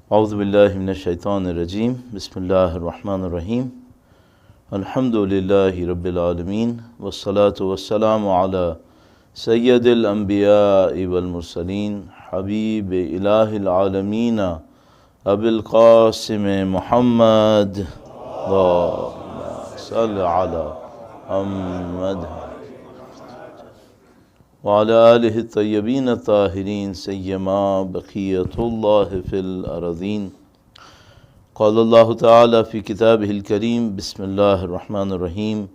أعوذ بالله من الشيطان الرجيم بسم الله الرحمن الرحيم الحمد لله رب العالمين والصلاة والسلام على سيد الأنبياء والمرسلين حبيب إله العالمين أبي القاسم محمد اللهم صل على محمد وعلى آله الطيبين الطاهرين سيما بقية الله في الأرضين قال الله تعالى في كتابه الكريم بسم الله الرحمن الرحيم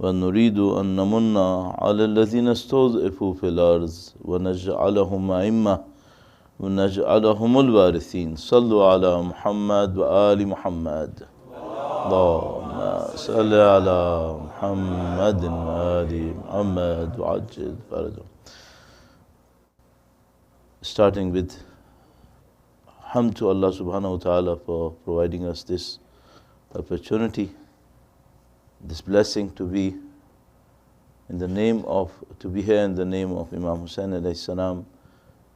ونريد أن نمن على الذين استضعفوا في الأرض ونجعلهم أئمة ونجعلهم الوارثين صلوا على محمد وآل محمد اللهم صل على محمد وآل محمد وعجل فرجهم. Starting with hamd to Allah subhanahu wa ta'ala for providing us this opportunity, this blessing to be here in the name of Imam Hussain alayhi salam,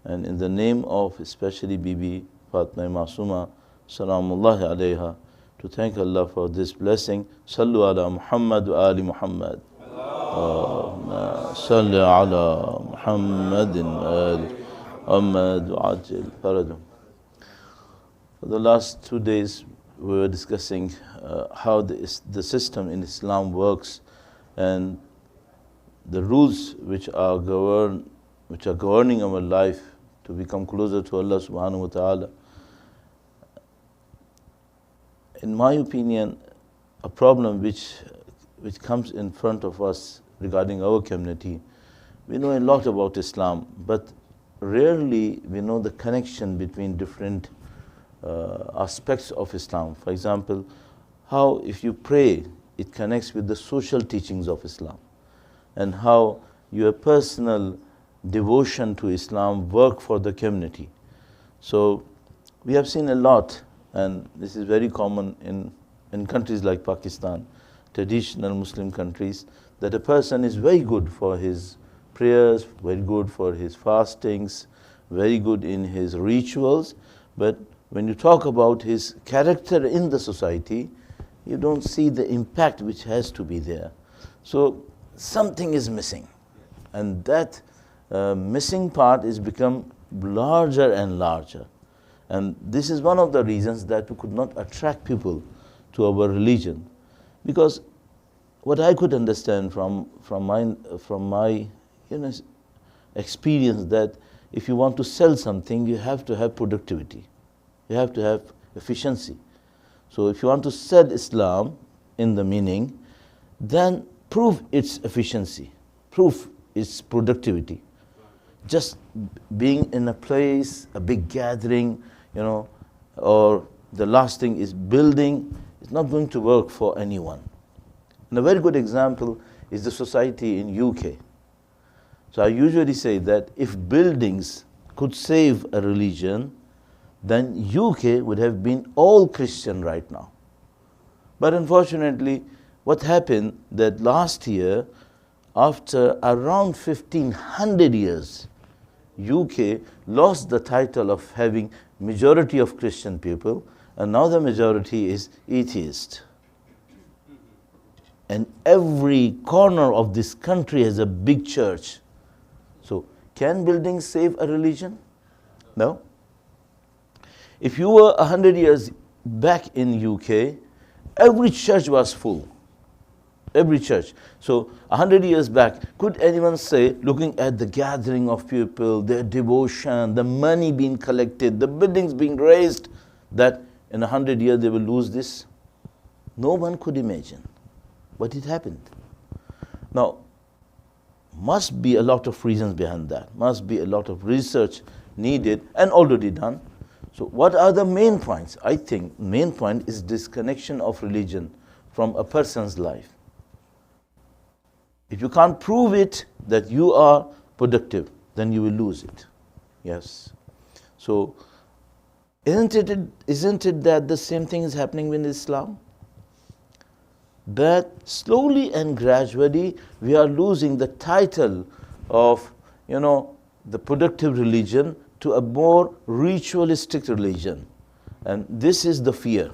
and in the name of especially Bibi Fatma Masuma salamullahi alayha, to thank Allah for this blessing. Sallu ala Muhammad wa ali Muhammad. Allahumma salli ala Muhammadin wa ali Muhammad wa ajil farajahum. For the last 2 days we were discussing how the system in Islam works and the rules which are governing our life to become closer to Allah subhanahu wa ta'ala. In my opinion, a problem which comes in front of us regarding our community, we know a lot about Islam, but rarely we know the connection between different aspects of Islam. For example, how if you pray, it connects with the social teachings of Islam, and how your personal devotion to Islam work for the community. So we have seen a lot, and this is very common in countries like Pakistan, traditional Muslim countries, that a person is very good for his prayers, very good for his fastings, very good in his rituals, but when you talk about his character in the society, you don't see the impact which has to be there. So something is missing, and that missing part is become larger and larger. And this is one of the reasons that we could not attract people to our religion. Because what I could understand from my experience, that if you want to sell something, you have to have productivity. You have to have efficiency. So if you want to sell Islam in the meaning, then prove its efficiency, prove its productivity. Just being in a place, a big gathering, or the last thing is building, it's not going to work for anyone. And a very good example is the society in UK. So I usually say that if buildings could save a religion, then UK would have been all Christian right now. But unfortunately, what happened that last year, after around 1500 years, UK lost the title of having majority of Christian people, and now the majority is atheist. And every corner of this country has a big church. So can buildings save a religion? No. If you were 100 years back in UK, every church was full. Every church. So 100 years back, could anyone say, looking at the gathering of people, their devotion, the money being collected, the buildings being raised, that in 100 years they will lose this? No one could imagine. But it happened. Now, must be a lot of reasons behind that. Must be a lot of research needed and already done. So what are the main points? I think main point is disconnection of religion from a person's life. If you can't prove it that you are productive, then you will lose it. Yes. So isn't it that the same thing is happening with Islam? That slowly and gradually we are losing the title of, the productive religion to a more ritualistic religion. And this is the fear,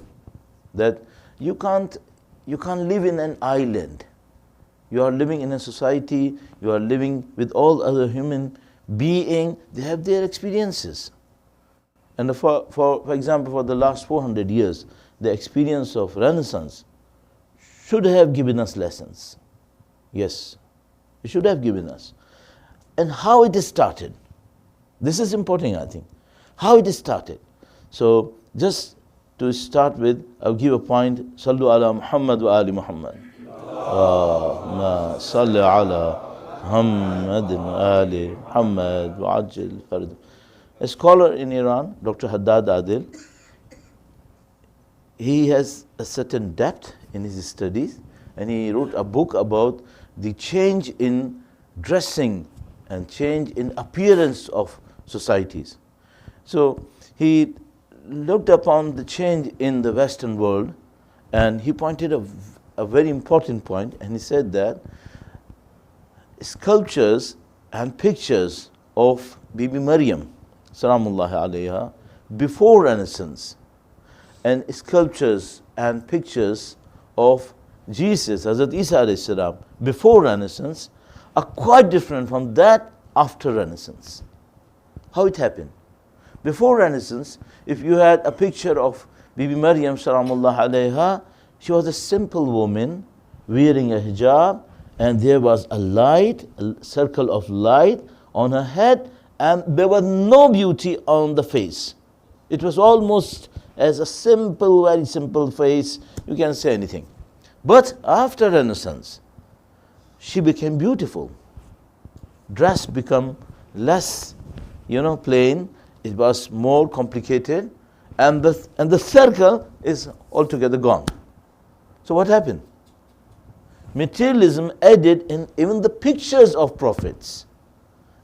that you can't live in an island. You are living in a society, you are living with all other human beings, they have their experiences. And for example, for the last 400 years, the experience of Renaissance should have given us lessons. Yes, it should have given us. And how it started. This is important, I think. How it started. So, just to start with, I'll give a point. Sallu ala Muhammad wa Ali Muhammad. Allahumma salli ala Muhammad wa Ali Muhammad wa ajil farad. A scholar in Iran, Dr. Haddad Adil, he has a certain depth in his studies, and he wrote a book about the change in dressing and change in appearance of societies. So he looked upon the change in the Western world, and he pointed a very important point, and he said that sculptures and pictures of Bibi Maryam, Salamullahi alayha, before Renaissance, and sculptures and pictures of Jesus, Hazrat Isa alayhi salam, before Renaissance, are quite different from that after Renaissance. How it happened? Before Renaissance, if you had a picture of Bibi Maryam Salamullahi alayha, she was a simple woman wearing a hijab, and there was a light, a circle of light on her head, and there was no beauty on the face. It was almost as a simple, very simple face. You can say anything. But after Renaissance, she became beautiful. Dress became less, plain. It was more complicated, and the circle is altogether gone. So what happened? Materialism added in even the pictures of prophets.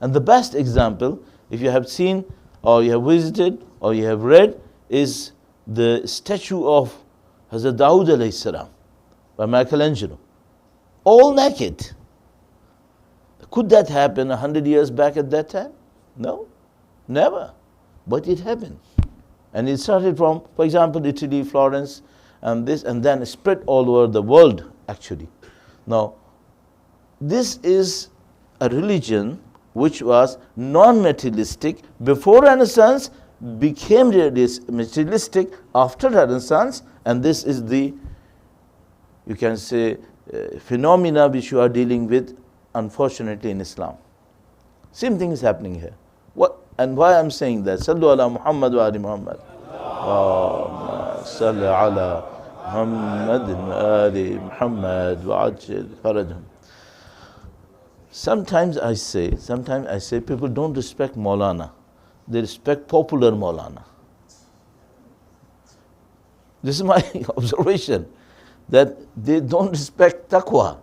And the best example, if you have seen or you have visited or you have read, is the statue of Hazrat Dawood alayhi salam by Michelangelo. All naked. Could that happen 100 years back at that time? No, never. But it happened. And it started from, for example, Italy, Florence, and then it spread all over the world, actually. Now, this is a religion which was non-materialistic before Renaissance, became materialistic after Renaissance, and this is the, you can say, phenomena which you are dealing with, unfortunately, in Islam. Same thing is happening here. What and why I'm saying that? Sallu ala Muhammad wa ali Muhammad. Allahumma salli ala Muhammad wa ali Muhammad wa ajil farajhum. Sometimes I say people don't respect Maulana. They respect popular Maulana. This is my observation, that they don't respect taqwa.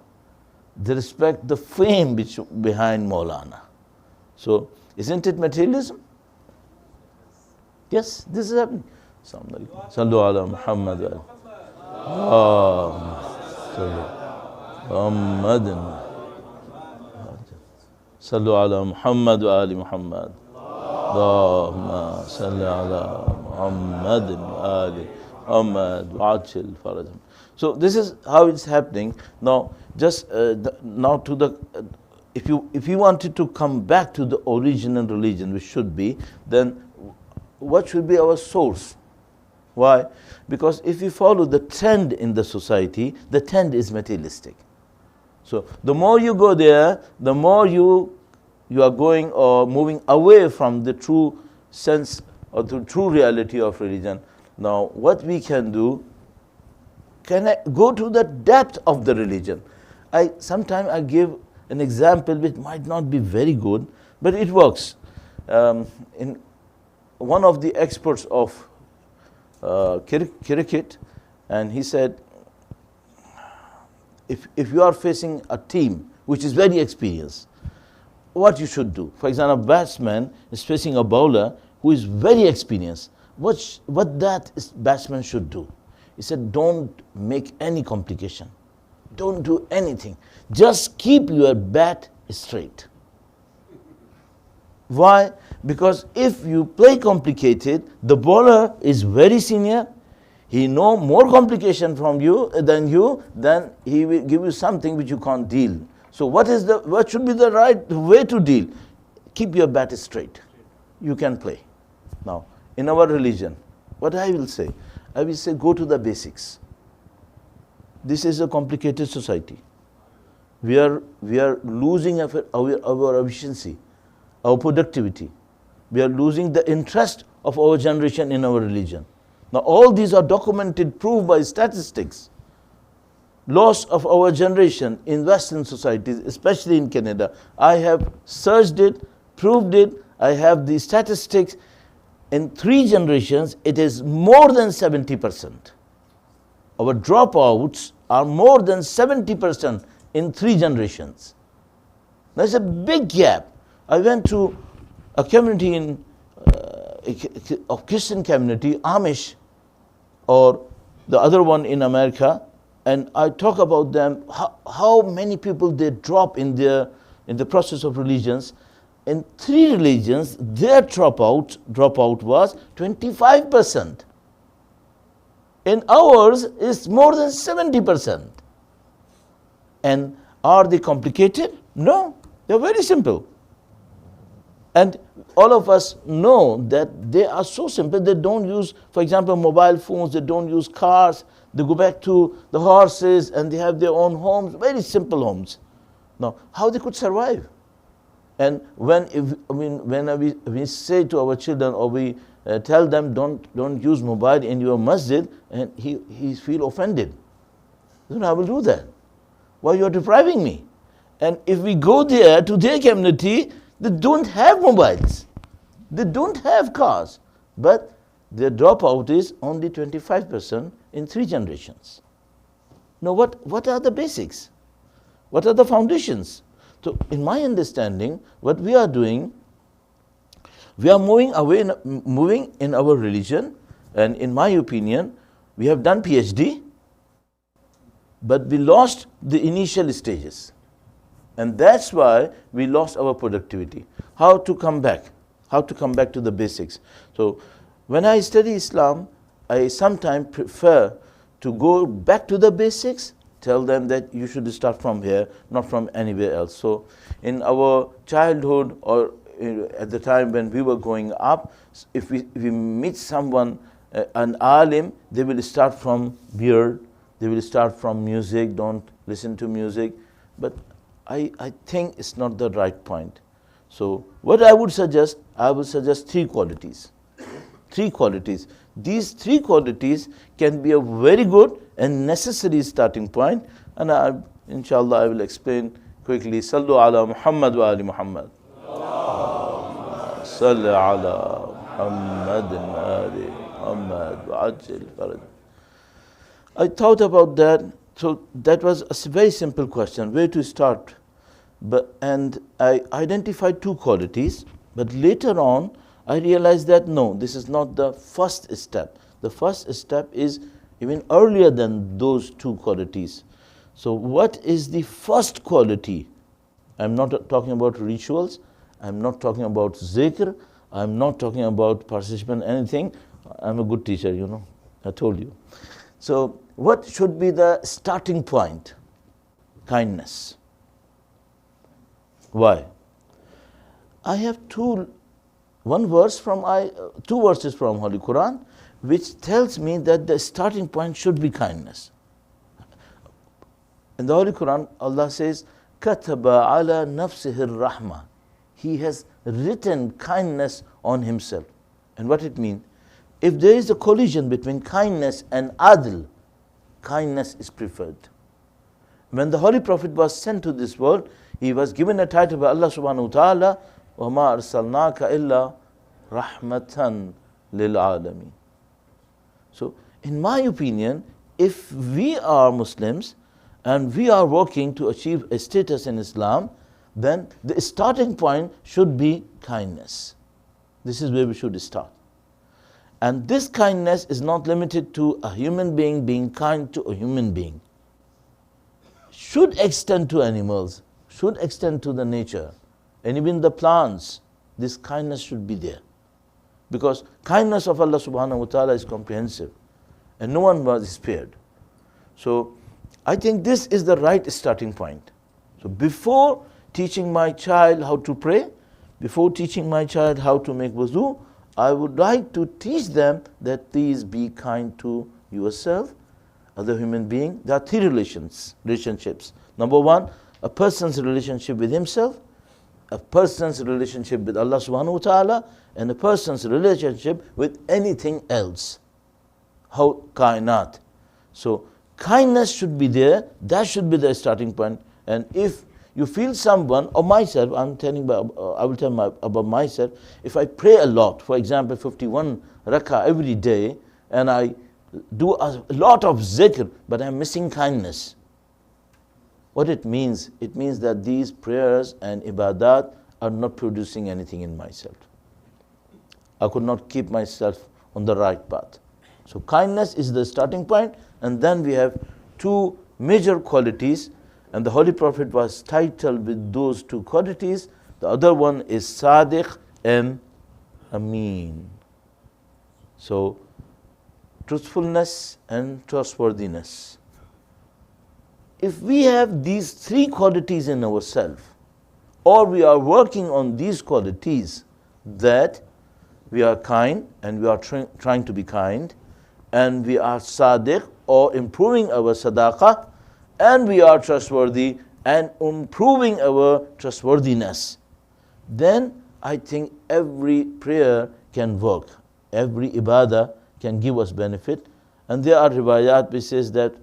They respect the fame which behind Maulana. So, isn't it materialism? Yes, this is happening. Sallu ala Muhammad wa Muhammadin. Sallu ala Muhammad wa ali Muhammad. Allahumma salli ala Muhammadin wa ali Muhammad wa ajil farajhum. So this is how it's happening. Now, just now to the, if you wanted to come back to the original religion, which should be, then what should be our source? Why? Because if you follow the trend in the society, the trend is materialistic. So the more you go there, the more you are going or moving away from the true sense or the true reality of religion. Now, what we can do, can I go to the depth of the religion? Sometimes I give an example which might not be very good, but it works. In one of the experts of cricket, and he said, if you are facing a team which is very experienced, what you should do? For example, a batsman is facing a bowler who is very experienced. What that batsman should do? He said, don't make any complication. Don't do anything. Just keep your bat straight. Why? Because if you play complicated, the bowler is very senior, he know more complication from you, then he will give you something which you can't deal. So what should be the right way to deal? Keep your bat straight. You can play. Now, in our religion, what I will say go to the basics. This is a complicated society. We are losing our efficiency, our productivity. We are losing the interest of our generation in our religion. Now all these are documented, proved by statistics. Loss of our generation in Western societies, especially in Canada. I have searched it, proved it, I have the statistics. In 3 generations, it is more than 70%. Our dropouts are more than 70% in 3 generations. There's a big gap. I went to a community of Christian community, Amish, or the other one in America, and I talk about them, how many people they drop in the process of religions. In 3 religions, their dropout was 25%. In ours, it's more than 70%. And are they complicated? No, they're very simple. And all of us know that they are so simple. They don't use, for example, mobile phones, they don't use cars, they go back to the horses and they have their own homes, very simple homes. Now, how they could survive? And when we say to our children, or we tell them don't use mobile in your masjid, and he feel offended. I will do that. Why you are depriving me? And if we go there to their community, they don't have mobiles, they don't have cars, but their dropout is only 25% in 3 generations. Now what are the basics? What are the foundations? So in my understanding, what we are doing, we are moving in our religion, and in my opinion, we have done PhD, but we lost the initial stages. And that's why we lost our productivity. How to come back? How to come back to the basics? So when I study Islam, I sometimes prefer to go back to the basics, tell them that you should start from here, not from anywhere else. So in our childhood, or at the time when we were growing up, if we meet someone, an alim, they will start from beard, they will start from music, don't listen to music. But I think it's not the right point. So what I would suggest 3 qualities. 3 qualities. These 3 qualities can be a very good and necessary starting point. And inshallah I will explain quickly. Sallu ala Muhammad wa ali Muhammad. Sallu ala Muhammad wa ali Muhammad wa ajil faraj. I thought about that. So that was a very simple question, where to start. And I identified 2 qualities, but later on I realized that no, this is not the first step. The first step is even earlier than those 2 qualities. So what is the first quality? I'm not talking about rituals, I'm not talking about zikr, I'm not talking about participation, anything. I'm a good teacher, I told you. So what should be the starting point? Kindness. Why? I have 2 verses from Holy Quran, which tells me that the starting point should be kindness. In the Holy Quran, Allah says, "Kataba ala nafsihi rahma." He has written kindness on himself. And what it means? If there is a collision between kindness and adl, kindness is preferred. When the Holy Prophet was sent to this world, he was given a title by Allah subhanahu wa ta'ala, وَمَا أَرْسَلْنَاكَ إِلَّا رَحْمَةً لِلْعَالَمِينَ. So in my opinion, if we are Muslims and we are working to achieve a status in Islam, then the starting point should be kindness. This is where we should start. And this kindness is not limited to a human being being kind to a human being. Should extend to animals, should extend to the nature, and even the plants. this kindness should be there. Because kindness of Allah subhanahu wa ta'ala is comprehensive and no one was spared. So I think this is the right starting point. So before teaching my child how to pray, before teaching my child how to make wuzu, I would like to teach them that please be kind to yourself, other human being. There are three relationships. Number one, a person's relationship with himself, a person's relationship with Allah subhanahu wa ta'ala, and a person's relationship with anything else. How kainat. So kindness should be there, that should be the starting point. And if you feel someone, or myself, I will tell about myself, if I pray a lot, for example 51 rak'ah every day, and I do a lot of zikr, but I'm missing kindness. What it means that these prayers and ibadat are not producing anything in myself. I could not keep myself on the right path. So kindness is the starting point, and then we have two major qualities, and the Holy Prophet was titled with those two qualities. The other one is Sadiq and Ameen. So truthfulness and trustworthiness. If we have these three qualities in ourselves, or we are working on these qualities, that we are kind and we are trying to be kind, and we are sadiq or improving our sadaqah, and we are trustworthy and improving our trustworthiness, then I think every prayer can work, every ibadah can give us benefit. And there are riwayat which says that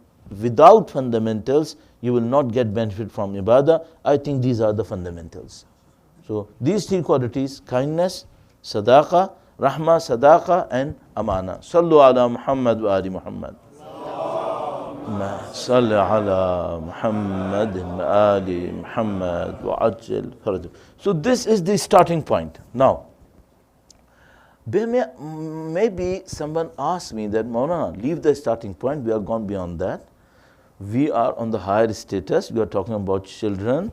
without fundamentals you will not get benefit from ibadah. I think these are the fundamentals. So these three qualities: kindness, sadaqah, rahmah, sadaqah, and amana. Sallu ala Muhammad wa ali Muhammad. Salli ala Muhammad wa ali Muhammad wa ajil faraj. So this is the starting point. Now, maybe someone asks me that, Maulana, leave the starting point, we are gone beyond that. We are on the higher status, we are talking about children.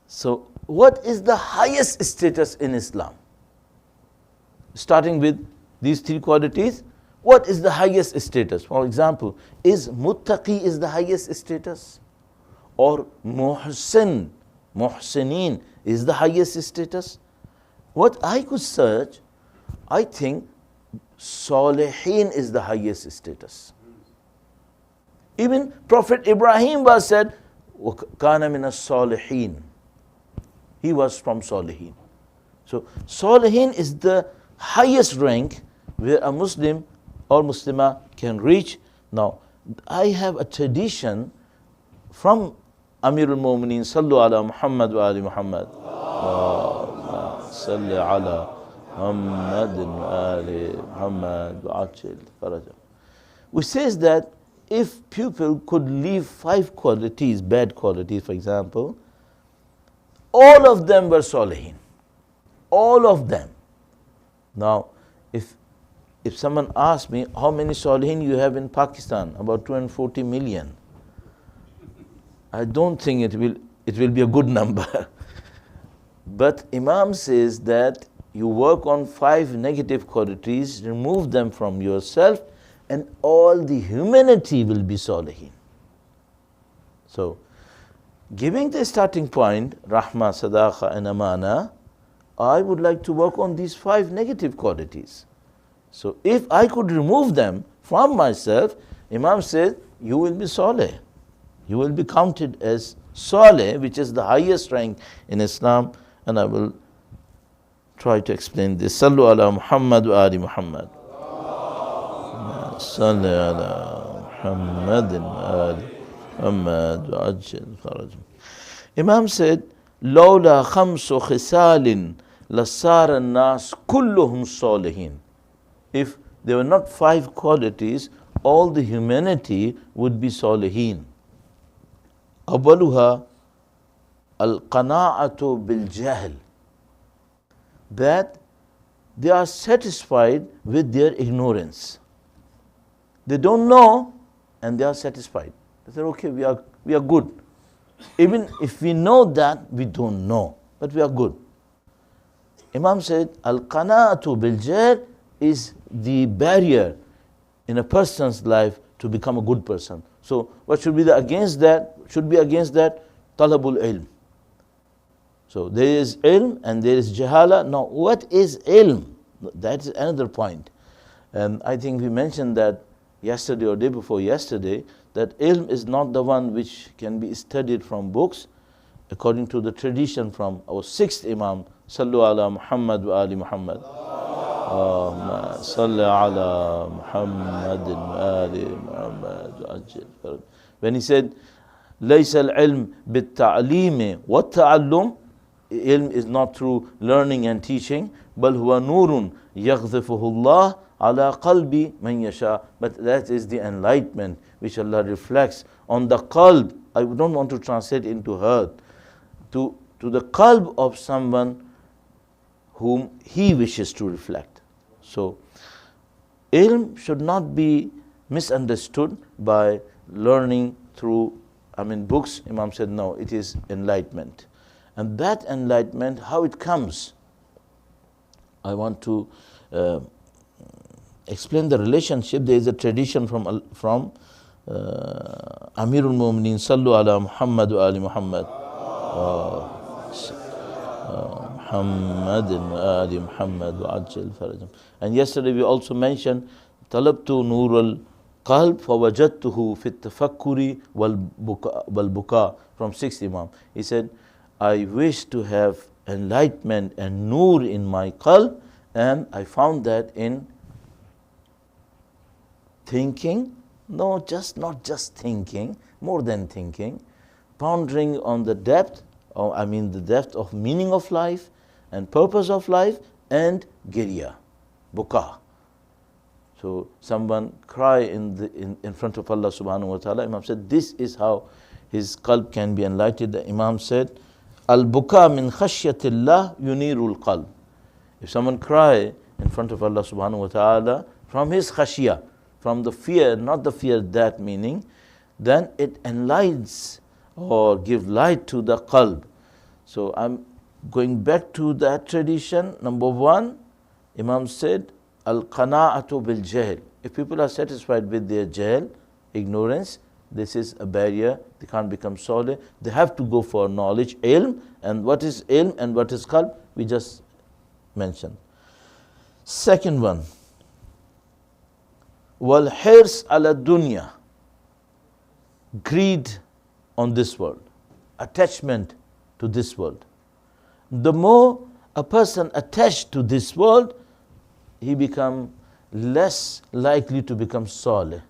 So what is the highest status in Islam? Starting with these three qualities, what is the highest status? For example, is muttaqi is the highest status? Or muhsin, muhsinin is the highest status? What I could search, I think salihin is the highest status. Even Prophet Ibrahim was said, kana min as-salihin. He was from salihin. So salihin is the highest rank where a Muslim or Muslimah can reach. Now, I have a tradition from Amir al-Mu'mineen, Sallu ala Muhammad wa ali Muhammad. Salli ala Muhammad wa ali Muhammad wa ajil faraja. Which says that if people could leave 5 qualities, bad qualities for example, all of them were salihin. All of them. Now, if someone asks me how many salihin you have in Pakistan, about 240 million, I don't think it will be a good number. But Imam says that you work on 5 negative qualities, remove them from yourself, and all the humanity will be salihin. So, giving the starting point, rahmah, sadaqah, and amana, I would like to work on these 5 negative qualities. So if I could remove them from myself, Imam says, you will be salih. You will be counted as salih, which is the highest rank in Islam. And I will try to explain this. Sallu ala Muhammad wa ali Muhammad. Salli ala Muhammad wa ali Muhammad wa ajil faraj. Imam said, Lawla khamsu khisalin lasara nas kulluhum salihin. If there were not 5 qualities, all the humanity would be salihin. Awwaluha al-qana'atu bil-jahl. That they are satisfied with their ignorance. They don't know and they are satisfied. They say, okay, we are good. Even if we know that, we don't know, but we are good. Imam said, al-qana'atu bil-jahl is the barrier in a person's life to become a good person. So what should be the against that? Should be against that, talabul ilm. So there is ilm and there is jahala. Now what is ilm? That is another point. And I think we mentioned that yesterday or day before yesterday, that ilm is not the one which can be studied from books, according to the tradition from our sixth Imam, Sallu ala Muhammad wa ali Muhammad. Salli ala Muhammadin wa ali Muhammad. When he said, Laysa al-ilm bit-ta'limi wa-ta'allum, ilm is not through learning and teaching, bal huwa nurun yaghzifuhu Allah ala qalbi man yasha. But that is the enlightenment which Allah reflects on the qalb. I don't want to translate into heart. To the qalb of someone whom he wishes to reflect. So ilm should not be misunderstood by learning through books. Imam said no, it is enlightenment. And that enlightenment, how it comes, I want to explain the relationship. There is a tradition from Amirul Mu'mineen, Sallu ala Muhammad wa ali Muhammad. Muhammadin wa ali Muhammad wa ajil farajam. And yesterday we also mentioned talabtu nurul qalb fawajadtuhu fit tafakkuri wal buka from sixth Imam. He said, I wish to have enlightenment and nur in my qalb, and I found that in thinking. No, not just thinking, more than thinking, pondering on the depth, the depth of meaning of life and purpose of life, and girya, buka. So someone cry in front of Allah subhanahu wa ta'ala. Imam said, this is how his qalb can be enlightened. The Imam said, al-buka min khashyatillah yunirul qalb. If someone cry in front of Allah subhanahu wa ta'ala from his khashya, from the fear, not the fear that meaning, then it enlightens or give light to the qalb. So I'm going back to that tradition. Number one, Imam said, al-qana'atu bil-jahl. If people are satisfied with their jahl, ignorance, this is a barrier. They can't become solid. They have to go for knowledge, ilm. And what is ilm and what is qalb? We just mentioned. Second one, wal-hirs ala dunya, greed on this world, attachment to this world. The more a person attached to this world, he becomes less likely to become salih.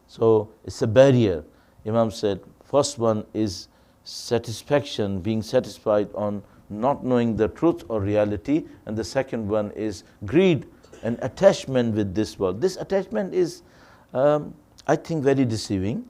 So it's a barrier. Imam said, first one is satisfaction, being satisfied on not knowing the truth or reality, and the second one is greed and attachment with this world. This attachment is, I think, very deceiving.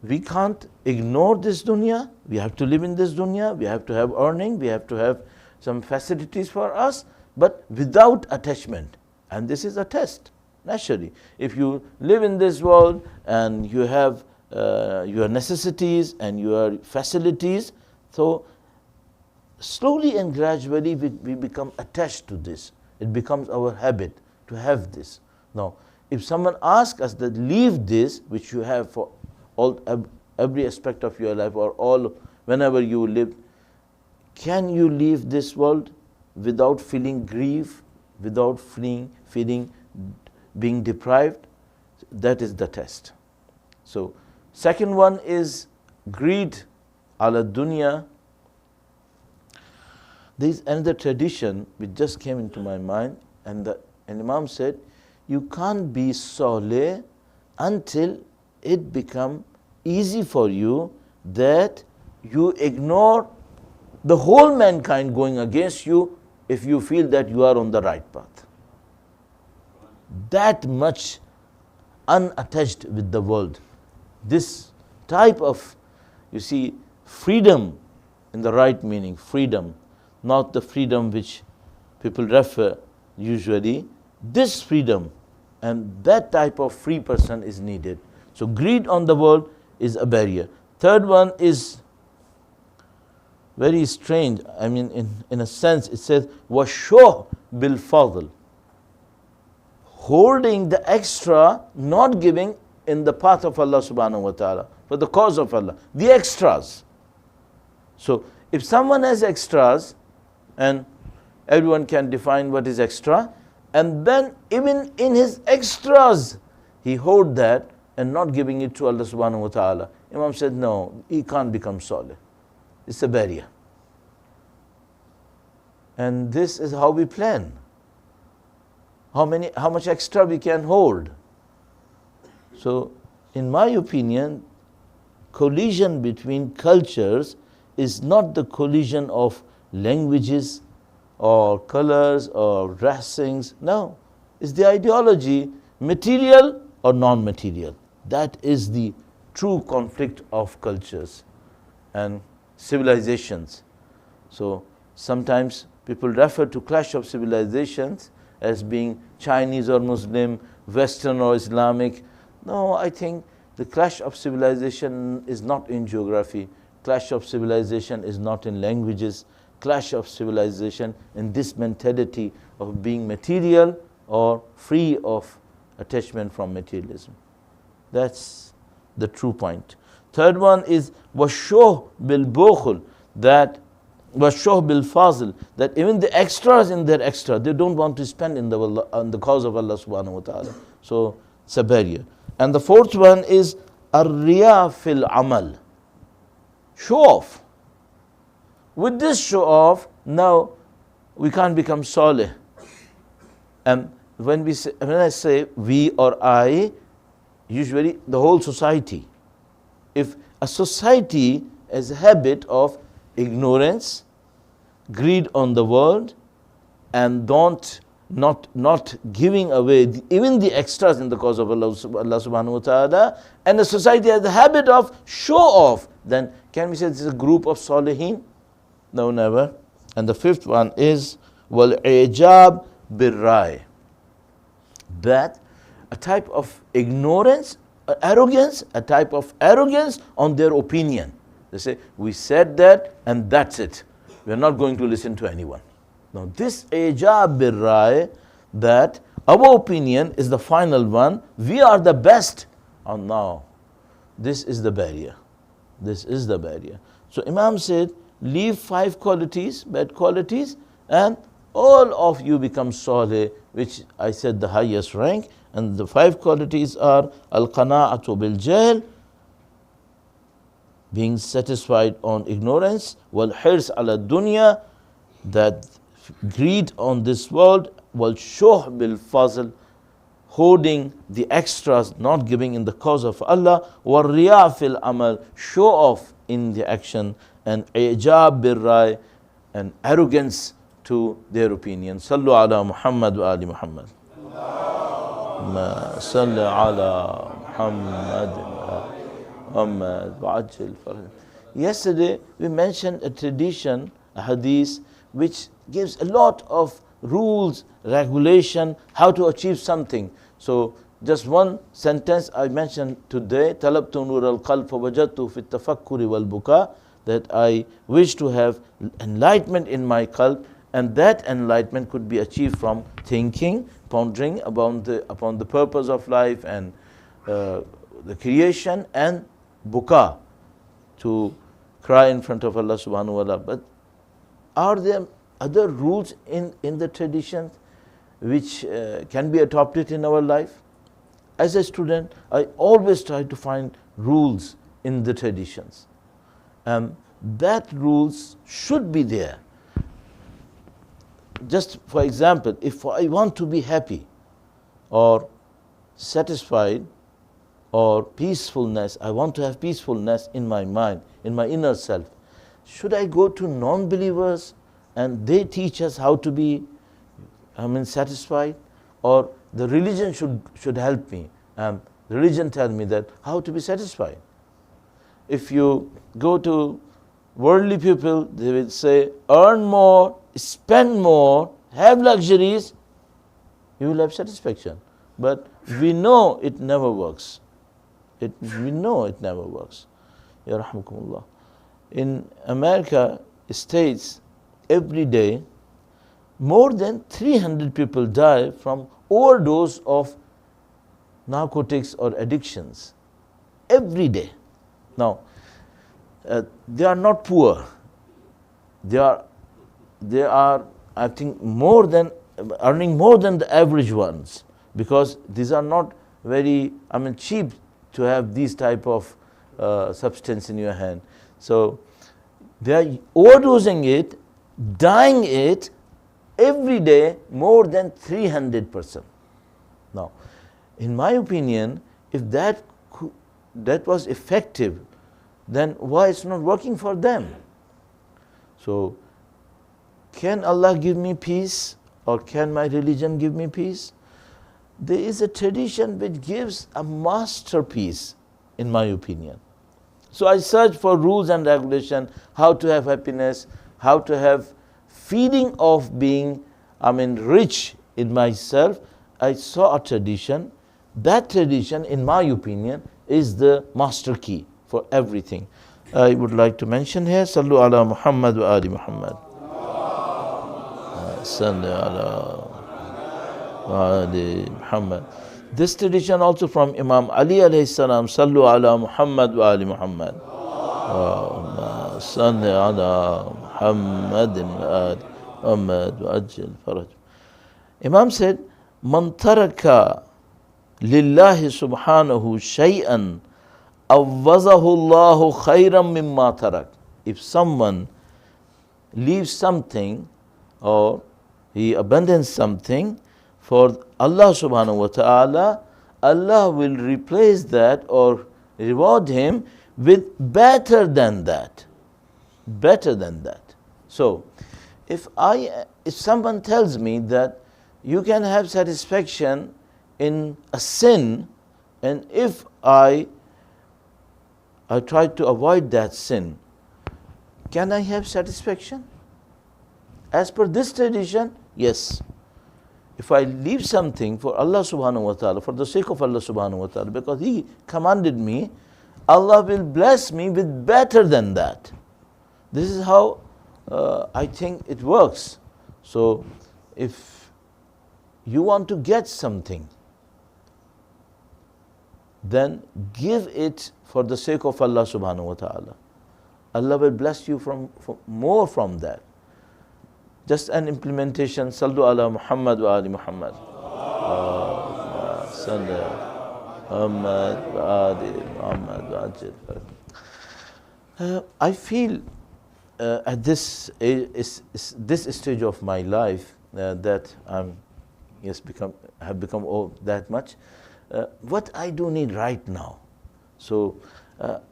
We can't ignore this dunya. We have to live in this dunya. We have to have earning. We have to have some facilities for us, but without attachment. And this is a test, naturally. If you live in this world and you have your necessities and your facilities, so slowly and gradually we become attached to this. It becomes our habit to have this. Now, if someone asks us that leave this, which you have for every aspect of your life, or whenever you live, can you leave this world without feeling grief, without feeling being deprived? That is the test. So second one is greed ala dunya. There is another tradition which just came into my mind, and Imam said, you can't be saleh until it become easy for you that you ignore the whole mankind going against you if you feel that you are on the right path. That much unattached with the world. This type of, you see, freedom in the right meaning, freedom, not the freedom which people refer usually. This freedom and that type of free person is needed. So greed on the world is a barrier. Third one is very strange. I mean, in a sense, it says, وَالشُّهْ بِالْفَضْلِ, holding the extra, not giving in the path of Allah subhanahu wa ta'ala, for the cause of Allah, the extras. So, if someone has extras, and everyone can define what is extra, and then even in his extras, he hold that and not giving it to Allah subhanahu wa ta'ala, Imam said, no, he can't become solid. It's a barrier. And this is how we plan. How much extra we can hold. So, in my opinion, collision between cultures is not the collision of languages or colors or dressings. No, it's the ideology, material or non-material. That is the true conflict of cultures and civilizations. So sometimes people refer to clash of civilizations as being Chinese or Muslim, Western or Islamic. No, I think the clash of civilization is not in geography. Clash of civilization is not in languages. Clash of civilization in this mentality of being material or free of attachment from materialism. That's the true point. Third one is وَالشُّهْ بِالْبُخْلِ, that وَالشُّهْ بِالْفَاضِلِ, that even the extras in their extra, they don't want to spend on the cause of Allah subhanahu wa ta'ala. So it's a barrier. And the fourth one is الرِّيَا فِي الْعَمَلِ, show off. With this show off, now we can't become salih. And when I say we or I, usually the whole society. If a society has a habit of ignorance, greed on the world, and not giving away even the extras in the cause of Allah subhanahu wa ta'ala, and the society has the habit of show off, then can we say this is a group of salihin? No, never. And the fifth one is wal-ijab bir-rai, that a type of ignorance, arrogance, a type of arrogance on their opinion. They say, we said that and that's it. We are not going to listen to anyone. Now this ijab bir-rai, that our opinion is the final one, we are the best. And now, this is the barrier. This is the barrier. So Imam said, leave 5 qualities, bad qualities, and all of you become salih, which I said the highest rank. And the 5 qualities are al-qana'atu bil-jahl, being satisfied on ignorance, wal-hirs ala dunya, that greed on this world, wal-shuh bil-fazl, holding the extras, not giving in the cause of Allah, wal-riya fil amal, show off in the action, and ijab bir-rai, and arrogance to their opinion. Sallu ala Muhammad wa ali Muhammad. Salli ala Muhammad. Yesterday we mentioned a tradition, a hadith, which gives a lot of rules, regulation, how to achieve something. So just one sentence I mentioned today, talabtu nur al-qalb fawajadtu fi at-tafakkuri wal-buka, that I wish to have enlightenment in my qalb, and that enlightenment could be achieved from thinking, pondering upon the purpose of life and the creation, and buka, to cry in front of Allah subhanahu wa ta'ala. But are there other rules in the tradition which can be adopted in our life? As a student, I always try to find rules in the traditions. That rules should be there. Just for example, if I want to be happy or satisfied or peacefulness, I want to have peacefulness in my mind, in my inner self, should I go to non-believers and they teach us how to be satisfied? Or the religion should help me? The religion tell me that how to be satisfied. If you go to worldly people, they will say, earn more, spend more, have luxuries, you will have satisfaction. But we know it never works. We know it never works. Ya rahmukumullah. In America, states every day more than 300 people die from overdose of narcotics or addictions every day. Now, they are not poor. They are, I think, earning more than the average ones, because these are not very, cheap to have these type of substance in your hand. So they are overdosing it, dying it every day more than 300%. Now, in my opinion, if that was effective, then why it's not working for them? So, can Allah give me peace, or can my religion give me peace? There is a tradition which gives a masterpiece, in my opinion. So I search for rules and regulation, how to have happiness, how to have feeling of being, rich in myself. I saw a tradition. That tradition, in my opinion, is the master key for everything. I would like to mention here, Sallu ala Muhammad wa Ali Muhammad. Sallu ala Ali Muhammad. This tradition also from Imam Ali alayhi salam, Sallu ala Muhammad wa Ali Muhammad. Sallu ala Muhammadin wa Ali Muhammad wa ajil faraj. Imam said, Man taraka lillahi subhanahu shay'an awwazahu Allahu khayran mimma tarak. If someone leaves something, or he abandons something for Allah subhanahu wa ta'ala, Allah will replace that or reward him with better than that. Better than that. So, if someone tells me that you can have satisfaction in a sin, and if I try to avoid that sin, can I have satisfaction? As per this tradition, yes. If I leave something for Allah subhanahu wa ta'ala, for the sake of Allah subhanahu wa ta'ala, because He commanded me, Allah will bless me with better than that. This is how I think it works. So, if you want to get something, then give it for the sake of Allah subhanahu wa ta'ala. Allah will bless you from more from that. Just an implementation, Sallu ala Muhammad wa Ali Muhammad. Sallu Muhammad wa Ali Muhammad wa ajil. I feel at this stage of my life that have become old that much. What I do need right now. So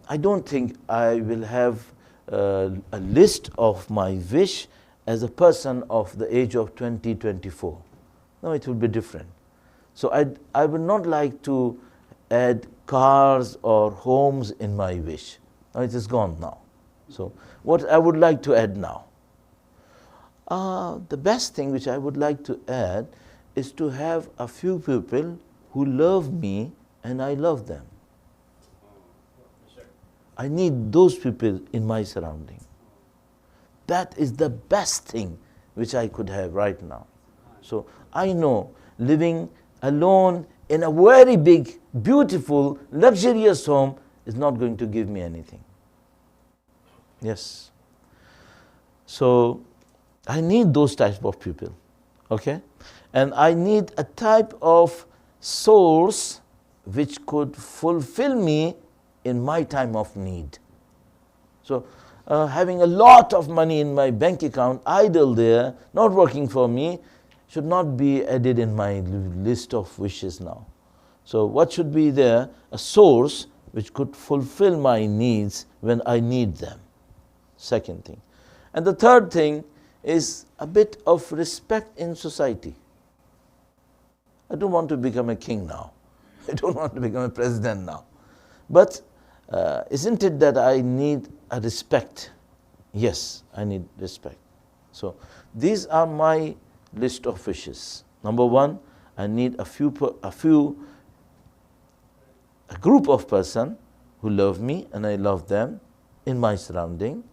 I don't think I will have a list of my wish as a person of the age of 20, 24. No, it will be different. So I would not like to add cars or homes in my wish. Now it is gone now. So what I would like to add now? The best thing which I would like to add is to have a few people who love me and I love them. I need those people in my surrounding. That is the best thing which I could have right now. So I know living alone in a very big, beautiful, luxurious home is not going to give me anything. Yes. So I need those types of people. Okay? And I need a type of source which could fulfill me in my time of need. So having a lot of money in my bank account idle there, not working for me, should not be added in my list of wishes now. So what should be there? A source which could fulfill my needs when I need them. Second thing. And the third thing is a bit of respect in society. I don't want to become a king now. I don't want to become a president now. But isn't it that I need a respect? Yes, I need respect. So these are my list of wishes. Number one, I need a group of person who love me and I love them in my surrounding.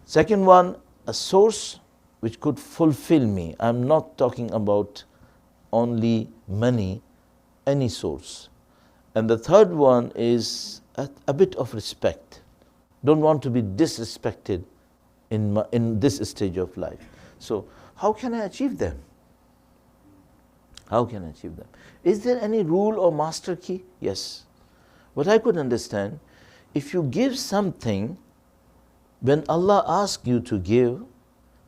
Second one, a source which could fulfill me. I'm not talking about only money, any source. And the third one is a bit of respect. Don't want to be disrespected in this stage of life. So how can I achieve them? How can I achieve them? Is there any rule or master key? Yes. What I could understand, if you give something, when Allah asks you to give,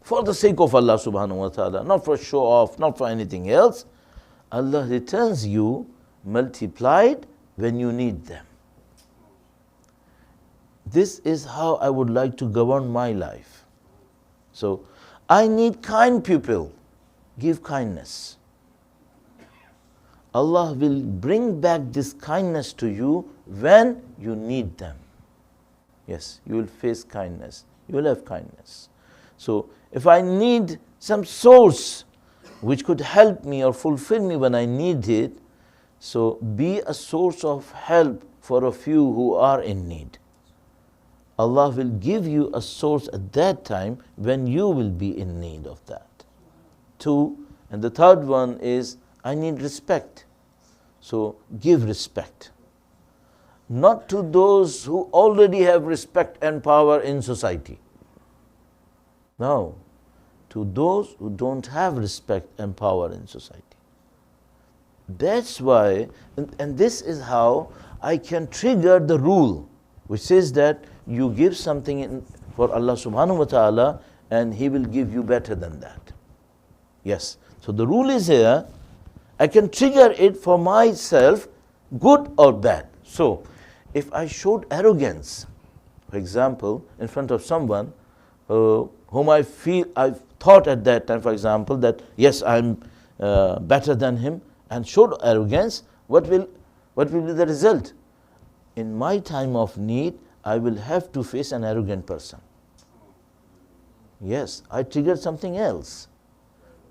for the sake of Allah subhanahu wa ta'ala, not for show off, not for anything else, Allah returns you multiplied when you need them. This is how I would like to govern my life. So, I need kind people. Give kindness. Allah will bring back this kindness to you when you need them. Yes, you will face kindness. You will have kindness. So, if I need some source which could help me or fulfill me when I need it, so be a source of help for a few who are in need. Allah will give you a source at that time when you will be in need of that. Two, and the third one is, I need respect. So give respect. Not to those who already have respect and power in society. No, to those who don't have respect and power in society. That's why, and this is how I can trigger the rule, which says that you give something for Allah subhanahu wa ta'ala and He will give you better than that. Yes. So the rule is here, I can trigger it for myself, good or bad. So, if I showed arrogance, for example, in front of someone whom I thought at that time, for example, that yes, I'm better than him, and showed arrogance, what will be the result? In my time of need, I will have to face an arrogant person. Yes, I triggered something else.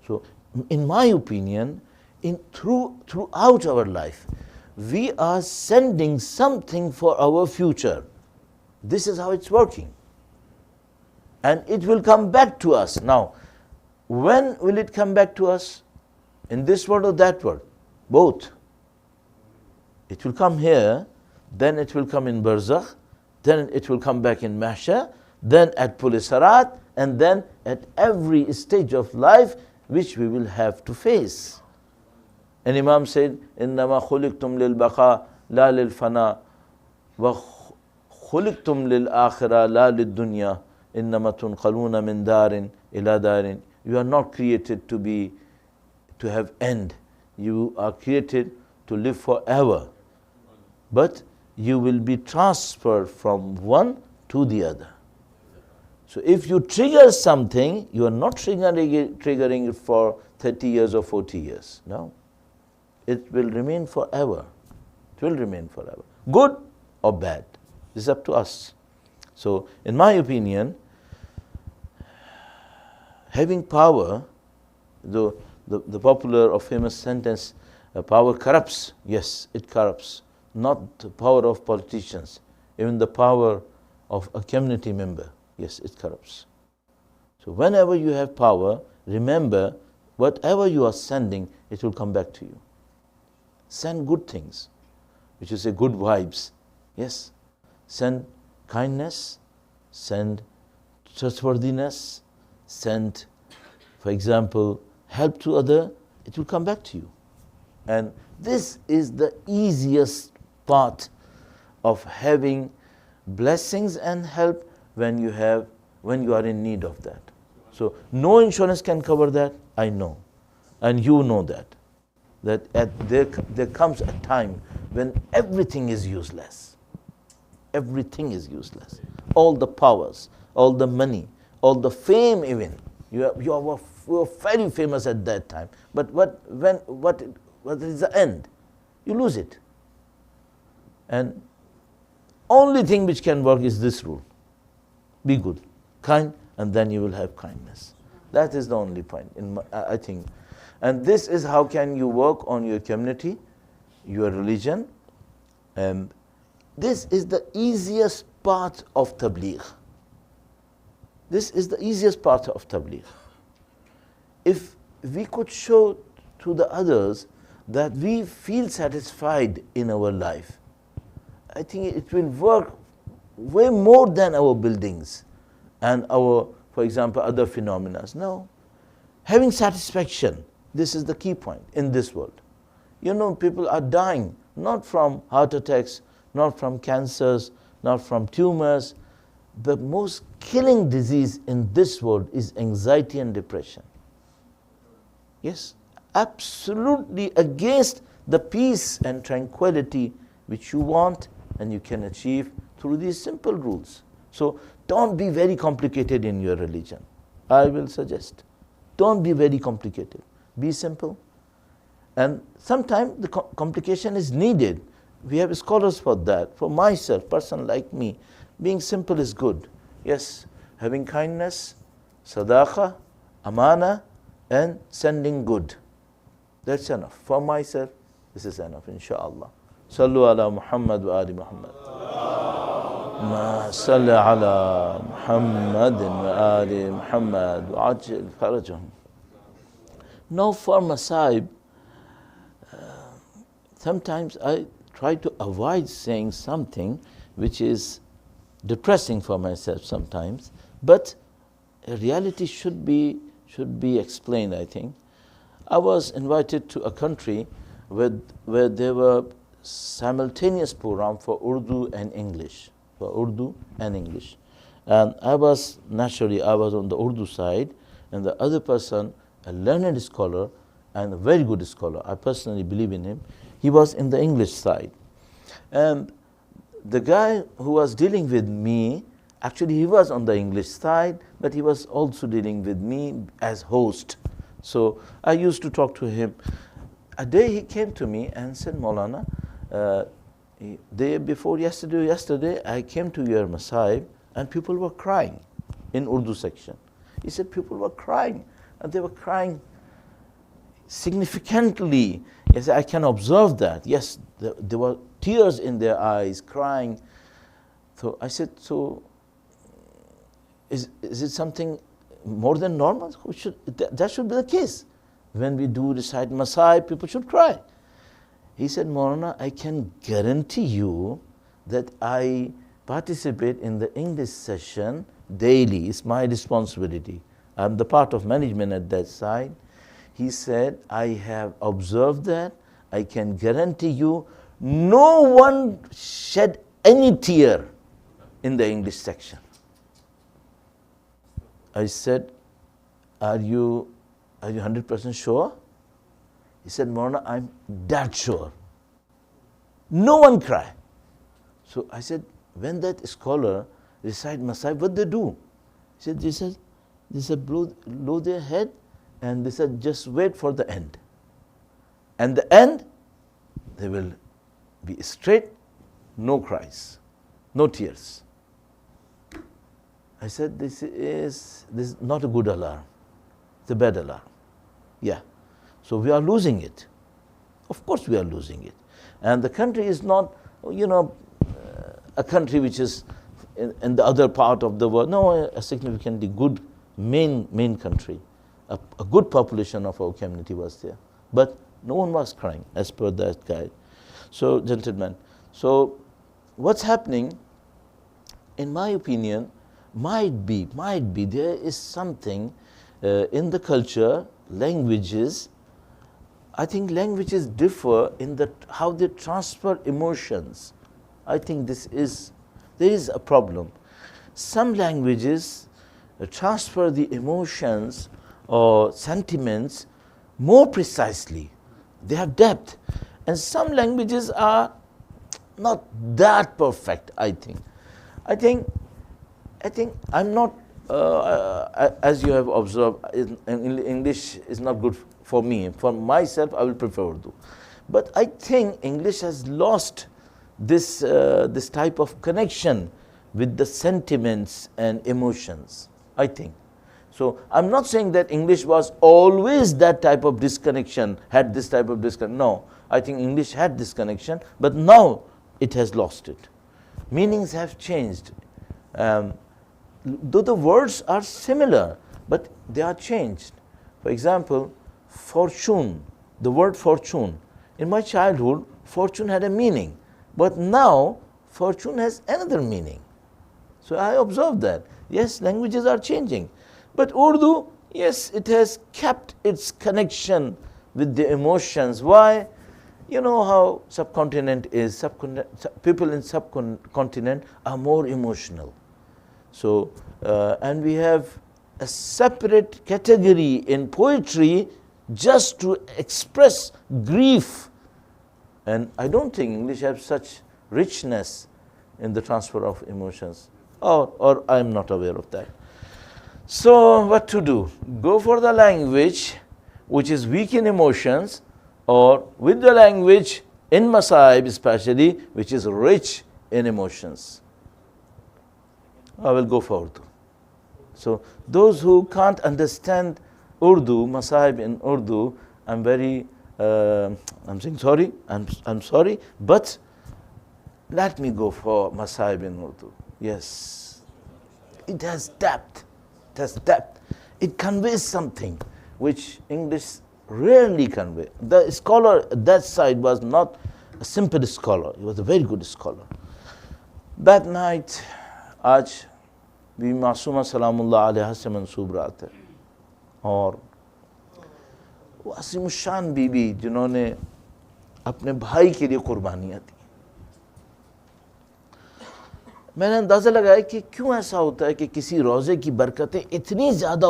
So, in my opinion, throughout our life, we are sending something for our future. This is how it's working. And it will come back to us. Now, when will it come back to us? In this world or that world? Both. It will come here, then it will come in Barzakh, then it will come back in Mahshar, then at Pulisarat, and then at every stage of life which we will have to face. And Imam said, إِنَّمَا خُلِقْتُمْ لِلْبَقَى لَا لِلْفَنَى وَخُلِقْتُمْ لِلْآخِرَةِ لَا لِلدُّنْيَا إِنَّمَا تُنْقَلُونَ مِنْ دَارٍ إِلَى دَارٍ. You are not created to have end. You are created to live forever. But you will be transferred from one to the other. So if you trigger something, you are not triggering it for 30 years or 40 years. No. It will remain forever. It will remain forever. Good or bad. This is up to us. So, in my opinion, having power, the popular or famous sentence, power corrupts. Yes, it corrupts. Not the power of politicians. Even the power of a community member. Yes, it corrupts. So, whenever you have power, remember, whatever you are sending, it will come back to you. Send good things, which is a good vibes. Yes. Send kindness, send trustworthiness, send, for example, help to other, it will come back to you. And this is the easiest part of having blessings and help when you are in need of that. So no insurance can cover that, I know. And you know that. There comes a time when everything is useless. Everything is useless. All the powers, all the money, all the fame even. You were very famous at that time. But what is the end? You lose it. And only thing which can work is this rule. Be good, kind, and then you will have kindness. That is the only point, I think. And this is how can you work on your community, your religion. This is the easiest part of tabligh. This is the easiest part of tabligh. If we could show to the others that we feel satisfied in our life, I think it will work way more than our buildings and our, for example, other phenomena. No. Having satisfaction, this is the key point in this world. You know, people are dying, not from heart attacks, not from cancers, not from tumors. The most killing disease in this world is anxiety and depression. Yes, absolutely against the peace and tranquility which you want and you can achieve through these simple rules. So don't be very complicated in your religion. I will suggest. Don't be very complicated. Be simple. And sometimes the complication is needed. We have scholars for that. For myself, person like me, being simple is good. Yes, having kindness, sadaqah, amana, and sending good. That's enough. For myself, this is enough, inshaAllah. Sallu ala Muhammad wa ali Muhammad. Ma salli ala Muhammad wa ali Muhammad wa ajil farajahum. Now for Masaib, sometimes I try to avoid saying something which is depressing for myself sometimes, but reality should be explained, I think. I was invited to a country where there were simultaneous program for Urdu and English, And I was on the Urdu side, and the other person, a learned scholar and a very good scholar, I personally believe in him, he was in the English side. And the guy who was dealing with me, actually he was on the English side, but he was also dealing with me as host. So I used to talk to him. A day he came to me and said, Maulana, day before yesterday I came to your Masaib and people were crying in Urdu section. He said people were crying, and they were crying significantly. He said, I can observe that. Yes, there were tears in their eyes, crying. So I said, so is it something more than normal? That should be the case. When we do recite Masaib, people should cry. He said, Maulana, I can guarantee you that I participate in the English session daily. It's my responsibility. I'm the part of management at that side. He said, I have observed that. I can guarantee you no one shed any tear in the English section. I said, are you 100% sure? He said, Maulana, I'm that sure. No one cried. So I said, when that scholar recite Masaib, what they do? He said, they said blow their head, and they said, just wait for the end. And the end, they will be straight, no cries, no tears. I said, this is not a good alarm. It's a bad alarm. Yeah. So we are losing it. Of course we are losing it. And the country is not, a country which is in the other part of the world. No, a significantly good main country. A good population of our community was there. But no one was crying as per that guide. So, gentlemen, so what's happening, in my opinion, might be there is something in the culture, languages. I think languages differ in how they transfer emotions. I think there is a problem. Some languages transfer the emotions or sentiments more precisely. They have depth. And some languages are not that perfect, I think. I think I'm not, as you have observed, English is not good for me. For myself, I will prefer Urdu. But I think English has lost this type of connection with the sentiments and emotions, I think. So I'm not saying that English was always that type of disconnection, had this type of disconnection. No, I think English had this connection, but now it has lost it. Meanings have changed. though the words are similar, but they are changed. For example, fortune, the word fortune. In my childhood, fortune had a meaning, but now fortune has another meaning. So I observed that. Yes, languages are changing. But Urdu, yes, it has kept its connection with the emotions. Why? You know how subcontinent is. People in subcontinent are more emotional. So, and we have a separate category in poetry just to express grief. And I don't think English has such richness in the transfer of emotions. Or I'm not aware of that. So what to do? Go for the language which is weak in emotions, or with the language in Masaib especially, which is rich in emotions. I will go for Urdu. So those who can't understand Urdu, Masaib in Urdu, I'm saying sorry, I'm sorry, but let me go for Masaib in Urdu. Yes, it has depth. It has depth. It conveys something which English rarely conveys. The scholar at that side was not a simple scholar. He was a very good scholar. That night, آج be Masuma سلام اللہ علیہ سے منسوب رات ہے، اور وہ عظیم الشان بی بی جنہوں نے اپنے بھائی کے لیے قربانیاں دی. میں نے اندازہ لگایا کہ کیوں ایسا ہوتا ہے کہ کسی روزے کی برکتیں اتنی زیادہ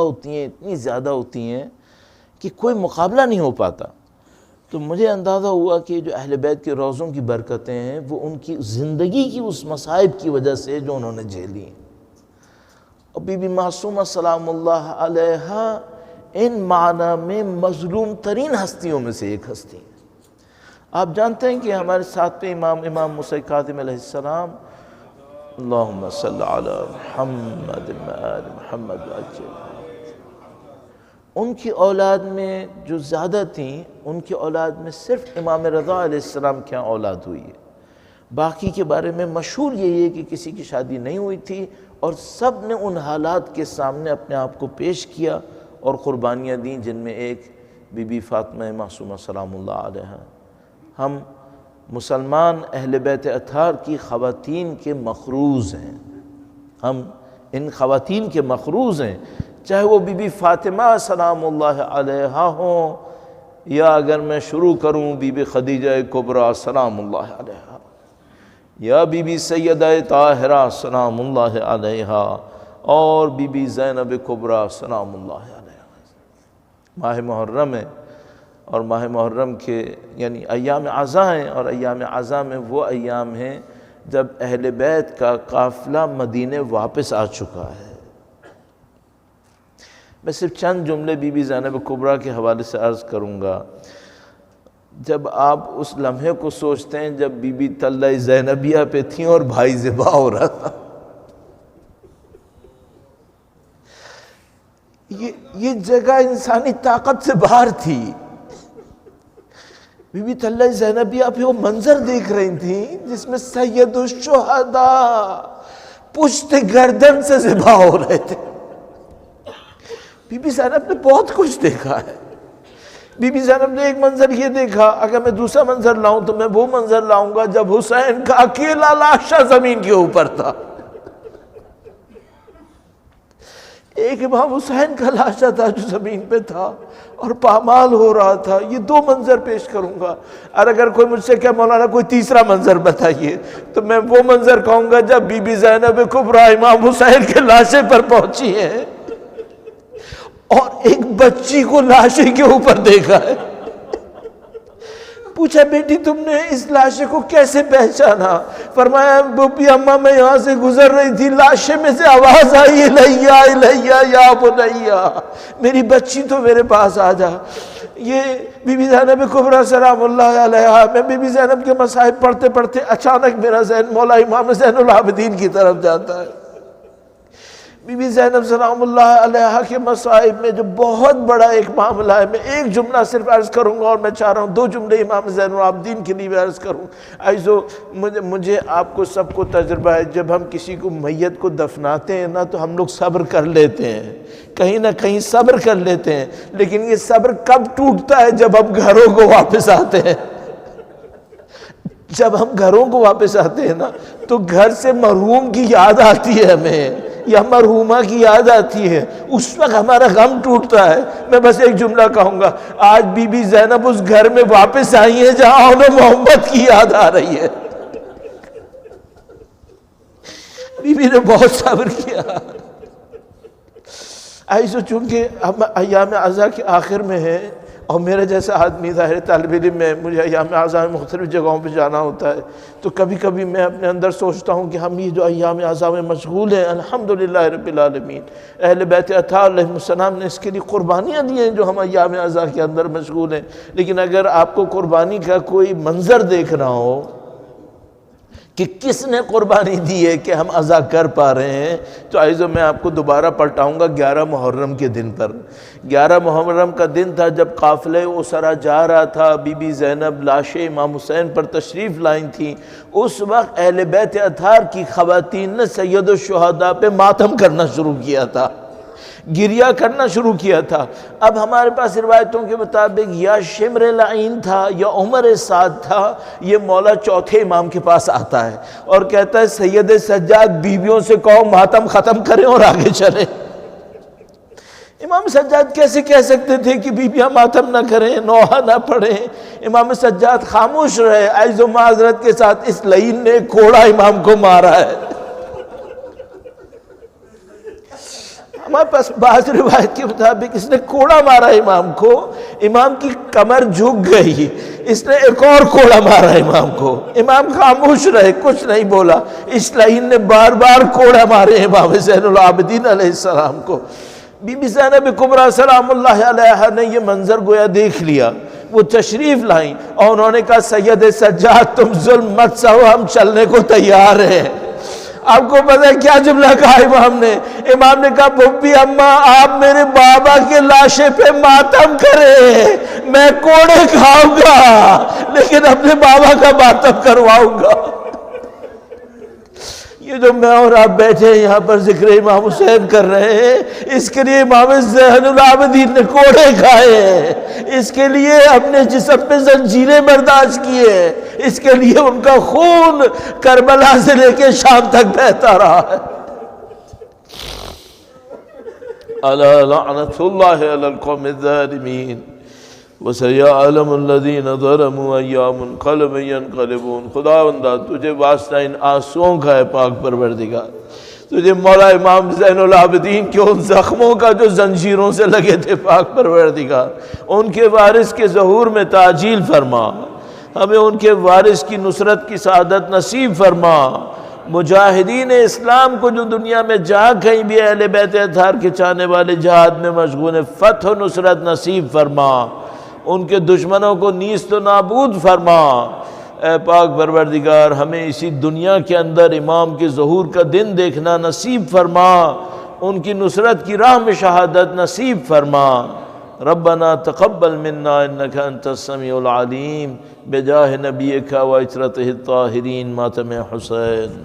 ہوتی ہیں کہ کوئی مقابلہ نہیں ہو پاتا. تو مجھے اندازہ ہوا کہ جو اہل بیت کے روزوں کی برکتیں ہیں وہ ان کی زندگی کی اس مصائب کی وجہ سے جو انہوں نے جھیلی ہیں. اور بی بی معصومہ سلام اللہ علیہا ان معنی میں مظلوم ترین ہستیوں میں سے ایک ہستی ہیں. آپ جانتے ہیں کہ ہمارے ساتھ پہ امام موسیٰ کاظم علیہ السلام، اللہم صلی علی محمد آل محمد وعجل، ان کی اولاد میں جو زیادہ تھیں، ان کی اولاد میں صرف امام رضا علیہ السلام کی اولاد ہوئی ہے. باقی کے بارے میں مشہور یہی ہے کہ کسی کی شادی نہیں ہوئی تھی، اور سب نے ان حالات کے سامنے اپنے آپ کو پیش کیا اور قربانیاں دیں، جن میں ایک بی بی فاطمہ معصومہ سلام اللہ علیہ. ہم مسلمان اہل بیت اطہار کی خواتین کے مخروز ہیں، ہم ان خواتین کے مخروز ہیں، چاہے وہ بی بی فاطمہ سلام اللہ علیہا ہوں، یا اگر میں شروع کروں بی بی خدیجہ کبریٰ سلام اللہ علیہا، یا بی بی سیدہ طاہرہ سلام اللہ علیہا، اور بی بی زینب کبریٰ سلام اللہ علیہا. ماہ محرم ہے، اور ماہ محرم کے یعنی ایام عزا ہیں، اور ایام عزا میں وہ ایام ہیں جب اہل بیت کا قافلہ مدینے واپس آ چکا ہے. میں صرف چند جملے بی بی زینب کبریٰ کے حوالے سے عرض کروں گا. جب آپ اس لمحے کو سوچتے ہیں جب بی بی طلہ زینبیہ پہ تھیں اور بھائی ذبح ہو رہا تھا، یہ جگہ انسانی طاقت سے باہر تھی. بی بی طلہ زینبیہ پہ وہ منظر دیکھ رہی تھیں جس میں سید الشہداء پشت گردن سے ذبح ہو رہے تھے. بی بی زینب نے بہت کچھ دیکھا ہے. بی بی زینب نے ایک منظر یہ دیکھا، اگر میں دوسرا منظر لاؤں تو میں وہ منظر لاؤں گا جب حسین کا اکیلا لاشا زمین کے اوپر تھا. ایک امام حسین کا لاشا تھا جو زمین پہ تھا اور پامال ہو رہا تھا. یہ دو منظر پیش کروں گا، اور اگر کوئی مجھ سے کہ مولانا کوئی تیسرا منظر بتائیے، تو میں وہ منظر کہوں گا جب بی بی زینب کبریٰ امام حسین کے لاشے پر پہنچی ہیں اور ایک بچی کو لاشے کے اوپر دیکھا ہے. پوچھا بیٹی تم نے اس لاشے کو کیسے پہچانا؟ فرمایا بوپی اماں میں یہاں سے گزر رہی تھی، لاشے میں سے آواز آئی الیہ الیہ یا بنیہ، میری بچی تو میرے پاس آ جا. یہ بی بی زینب کبریٰ سلام اللہ علیہا. میں بی بی زینب کے مصائب پڑھتے پڑھتے اچانک میرا ذہن مولا امام زین العابدین کی طرف جاتا ہے. بی بی زینب سلام اللہ علیہا کے مصائب میں جو بہت بڑا ایک معاملہ ہے، میں ایک جملہ صرف عرض کروں گا، اور میں چاہ رہا ہوں 2 جملے امام زین العابدین کے لیے بھی عرض کروں۔ عزیزو، مجھے آپ کو سب کو تجربہ ہے، جب ہم کسی کو میت کو دفناتے ہیں نا تو ہم لوگ صبر کر لیتے ہیں، کہیں نہ کہیں صبر کر لیتے ہیں، لیکن یہ صبر کب ٹوٹتا ہے؟ جب ہم گھروں کو واپس آتے ہیں۔ جب ہم گھروں کو واپس آتے ہیں نا تو گھر سے مرحوم کی یاد آتی ہے ہمیں، یا مرحومہ کی یاد آتی ہے، اس وقت ہمارا غم ٹوٹتا ہے۔ میں بس ایک جملہ کہوں گا، آج بی بی زینب اس گھر میں واپس آئی ہیں جہاں انہیں محمد کی یاد آ رہی ہے۔ بی بی نے بہت صبر کیا۔ ایسو چونکہ ہم ایام عزا کے آخر میں ہیں، اور میرا جیسا آدمی ظاہر طالب علم میں مجھے ایام عزا میں مختلف جگہوں پہ جانا ہوتا ہے، تو کبھی کبھی میں اپنے اندر سوچتا ہوں کہ ہم یہ جو ایام عزا میں مشغول ہیں، الحمدللہ رب العالمین، اہل بیت اطہار علیہ السلام نے اس کے لیے قربانیاں دی ہیں جو ہم ایام عزا کے اندر مشغول ہیں، لیکن اگر آپ کو قربانی کا کوئی منظر دیکھنا ہو کہ کس نے قربانی دی ہے کہ ہم عزا کر پا رہے ہیں، تو عزیزو میں آپ کو دوبارہ پلٹاؤں گا 11 محرم کے دن پر۔ 11 محرم کا دن تھا جب قافلہ اسرا جا رہا تھا، بی بی زینب لاش امام حسین پر تشریف لائیں تھیں، اس وقت اہل بیت اطہار کی خواتین نے سید الشہداء پہ ماتم کرنا شروع کیا تھا، گریہ کرنا شروع کیا تھا۔ اب ہمارے پاس روایتوں کے مطابق یا شمر العین تھا یا عمر سعد تھا، یہ مولا چوتھے امام کے پاس آتا ہے اور کہتا ہے سید سجاد بیویوں سے کہو ماتم ختم کریں اور آگے چلیں۔ امام سجاد کیسے کہہ سکتے تھے کہ بیویاں ماتم نہ کریں، نوحہ نہ پڑھیں؟ امام سجاد خاموش رہے۔ عزیز و معذرت کے ساتھ اس لعین نے کوڑا امام کو مارا ہے۔ ہمارے پاس بعض روایت کے مطابق اس نے کوڑا مارا امام کو، امام کی کمر جھک گئی، اس نے ایک اور کوڑا مارا امام کو، امام خاموش رہے، کچھ نہیں بولا۔ اس لعین نے بار بار کوڑا مارے امام زین العابدین علیہ السلام کو۔ بی بی زینب کبریٰ سلام اللہ علیہا نے یہ منظر گویا دیکھ لیا، وہ تشریف لائیں اور انہوں نے کہا سید سجاد تم ظلم مت سہو، ہم چلنے کو تیار ہیں۔ آپ کو پتہ ہے کیا جملہ کہا امام نے؟ امام نے کہا بھبی اماں آپ میرے بابا کے لاشے پہ ماتم کریں، میں کوڑے کھاؤں گا لیکن اپنے بابا کا ماتم کرواؤں گا۔ یہ جو میں اور آپ بیٹھے ہیں یہاں پر ذکر امام حسین کر رہے ہیں، اس کے لیے امام زین العابدین نے کوڑے کھائے ہیں، اس کے لیے اپنے جسم پہ زنجیریں برداشت کیے، اس کے لیے ان کا خون کربلا سے لے کے شام تک بہتا رہا ہے۔ الا لعنت اللہ علی القوم الظالمین وَسَيَعْلَمُ الَّذِينَ ظَلَمُوا أَيَّ مُنْقَلَبٍ يَنْقَلِبُونَ۔ خداوندہ تجھے واسطہ ان آنسوؤں کا ہے پاک پروردگار، تجھے مولا امام زین العابدین کے ان زخموں کا جو زنجیروں سے لگے تھے پاک پروردگار، ان کے وارث کے ظہور میں تعجیل فرما، ہمیں ان کے وارث کی نصرت کی سعادت نصیب فرما۔ مجاہدین اسلام کو جو دنیا میں جہاں کہیں بھی اہل بیت اطہار کے چاہنے والے جہاد میں مشغول ہیں، فتح و نصرت نصیب فرما، ان کے دشمنوں کو نیست و نابود فرما۔ اے پاک پروردگار ہمیں اسی دنیا کے اندر امام کے ظہور کا دن دیکھنا نصیب فرما، ان کی نصرت کی راہ میں شہادت نصیب فرما۔ ربنا تقبل منا انک انت السمیع العلیم بجاہ نبیک و عترتہ الطاہرین ماتم حسین۔